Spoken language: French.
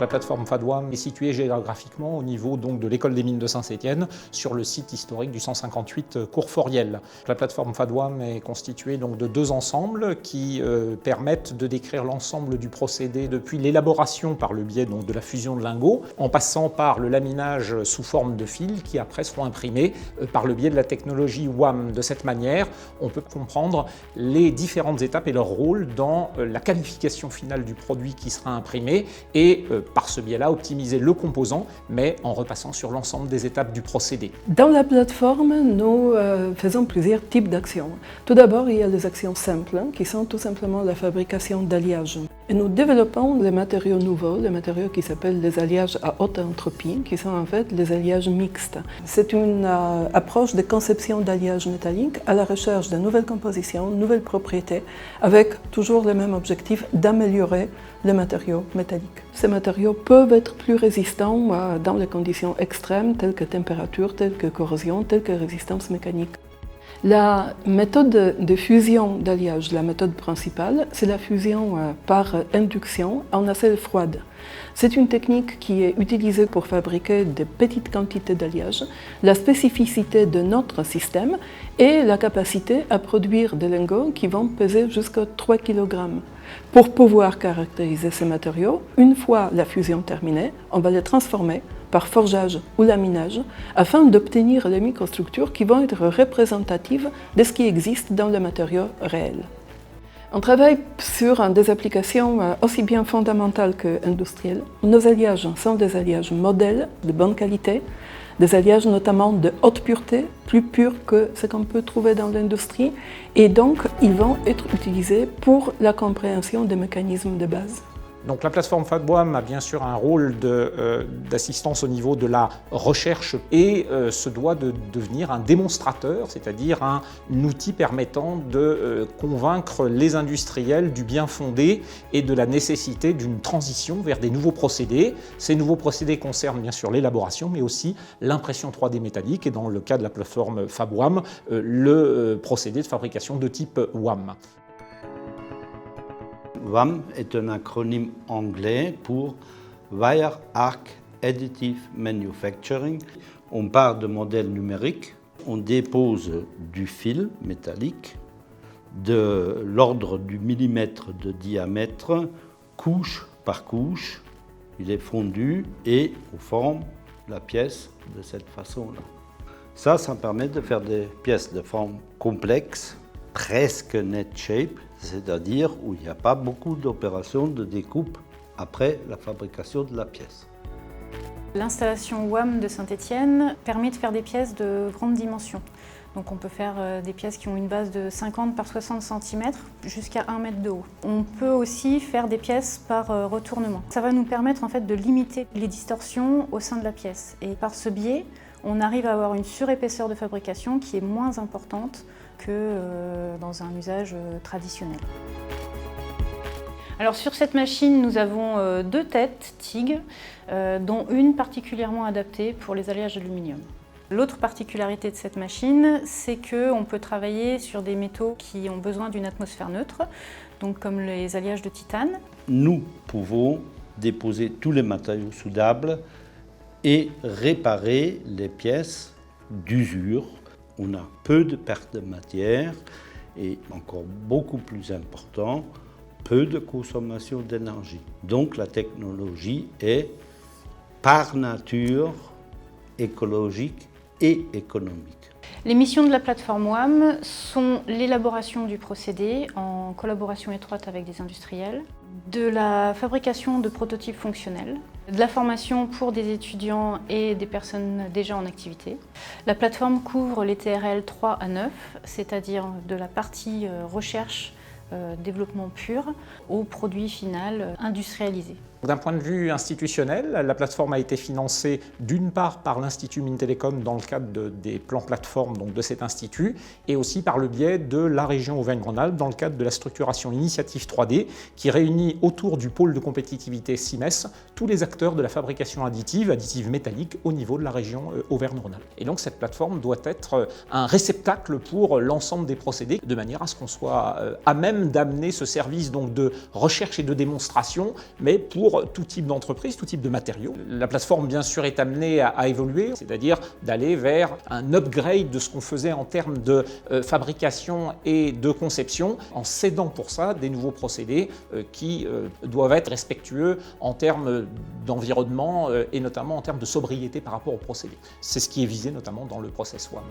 La plateforme FADWAM est située géographiquement au niveau donc, de l'école des mines de Saint-Étienne, sur le site historique du 158 Cours Foriel. La plateforme FADWAM est constituée donc, de deux ensembles qui permettent de décrire l'ensemble du procédé depuis l'élaboration par le biais donc, de la fusion de lingots, en passant par le laminage sous forme de fils qui après seront imprimés par le biais de la technologie WAM. De cette manière, on peut comprendre les différentes étapes et leur rôle dans la qualification finale du produit qui sera imprimé et par ce biais-là optimiser le composant, mais en repassant sur l'ensemble des étapes du procédé. Dans la plateforme, nous faisons plusieurs types d'actions. Tout d'abord, il y a les actions simples, qui sont tout simplement la fabrication d'alliages. Et nous développons les matériaux nouveaux, les matériaux qui s'appellent les alliages à haute entropie, qui sont en fait les alliages mixtes. C'est une approche de conception d'alliages métalliques à la recherche de nouvelles compositions, nouvelles propriétés, avec toujours le même objectif d'améliorer les matériaux métalliques. Ces matériaux peuvent être plus résistants dans les conditions extrêmes, telles que température, telles que corrosion, telles que résistance mécanique. La méthode de fusion d'alliage, la méthode principale, c'est la fusion par induction en nacelle froide. C'est une technique qui est utilisée pour fabriquer de petites quantités d'alliage, la spécificité de notre système et la capacité à produire des lingots qui vont peser jusqu'à 3 kg. Pour pouvoir caractériser ces matériaux, une fois la fusion terminée, on va les transformer par forgeage ou laminage, afin d'obtenir les microstructures qui vont être représentatives de ce qui existe dans le matériau réel. On travaille sur des applications aussi bien fondamentales qu'industrielles. Nos alliages sont des alliages modèles de bonne qualité, des alliages notamment de haute pureté, plus purs que ce qu'on peut trouver dans l'industrie, et donc ils vont être utilisés pour la compréhension des mécanismes de base. Donc la plateforme FADWAM a bien sûr un rôle d'assistance au niveau de la recherche et se doit de devenir un démonstrateur, c'est-à-dire un outil permettant de convaincre les industriels du bien fondé et de la nécessité d'une transition vers des nouveaux procédés. Ces nouveaux procédés concernent bien sûr l'élaboration, mais aussi l'impression 3D métallique et dans le cas de la plateforme FADWAM, le procédé de fabrication de type WAM. WAM est un acronyme anglais pour Wire Arc Additive Manufacturing. On part de modèles numériques, on dépose du fil métallique de l'ordre du millimètre de diamètre, couche par couche. Il est fondu et on forme la pièce de cette façon-là. Ça permet de faire des pièces de forme complexe, presque net shape, c'est-à-dire où il n'y a pas beaucoup d'opérations de découpe après la fabrication de la pièce. L'installation WAM de Saint-Étienne permet de faire des pièces de grande dimension. Donc on peut faire des pièces qui ont une base de 50 par 60 cm jusqu'à 1 mètre de haut. On peut aussi faire des pièces par retournement. Ça va nous permettre en fait de limiter les distorsions au sein de la pièce. Et par ce biais, on arrive à avoir une surépaisseur de fabrication qui est moins importante que dans un usage traditionnel. Alors sur cette machine, nous avons deux têtes TIG, dont une particulièrement adaptée pour les alliages d'aluminium. L'autre particularité de cette machine, c'est qu'on peut travailler sur des métaux qui ont besoin d'une atmosphère neutre, donc comme les alliages de titane. Nous pouvons déposer tous les matériaux soudables et réparer les pièces d'usure. On a peu de pertes de matière et, encore beaucoup plus important, peu de consommation d'énergie. Donc la technologie est par nature écologique et économique. Les missions de la plateforme WAM sont l'élaboration du procédé en collaboration étroite avec des industriels, de la fabrication de prototypes fonctionnels, de la formation pour des étudiants et des personnes déjà en activité. La plateforme couvre les TRL 3 à 9, c'est-à-dire de la partie recherche, développement pur, au produit final industrialisé. D'un point de vue institutionnel, la plateforme a été financée d'une part par l'Institut Mines-Télécom dans le cadre des plans plateformes donc de cet institut et aussi par le biais de la région Auvergne-Rhône-Alpes dans le cadre de la structuration Initiative 3D qui réunit autour du pôle de compétitivité CIMES tous les acteurs de la fabrication additive métallique au niveau de la région Auvergne-Rhône-Alpes. Et donc cette plateforme doit être un réceptacle pour l'ensemble des procédés de manière à ce qu'on soit à même d'amener ce service donc de recherche et de démonstration mais pour pour tout type d'entreprise, tout type de matériaux. La plateforme, bien sûr, est amenée à évoluer, c'est-à-dire d'aller vers un upgrade de ce qu'on faisait en termes de fabrication et de conception, en cédant pour ça des nouveaux procédés qui doivent être respectueux en termes d'environnement et notamment en termes de sobriété par rapport aux procédés. C'est ce qui est visé notamment dans le process WAM.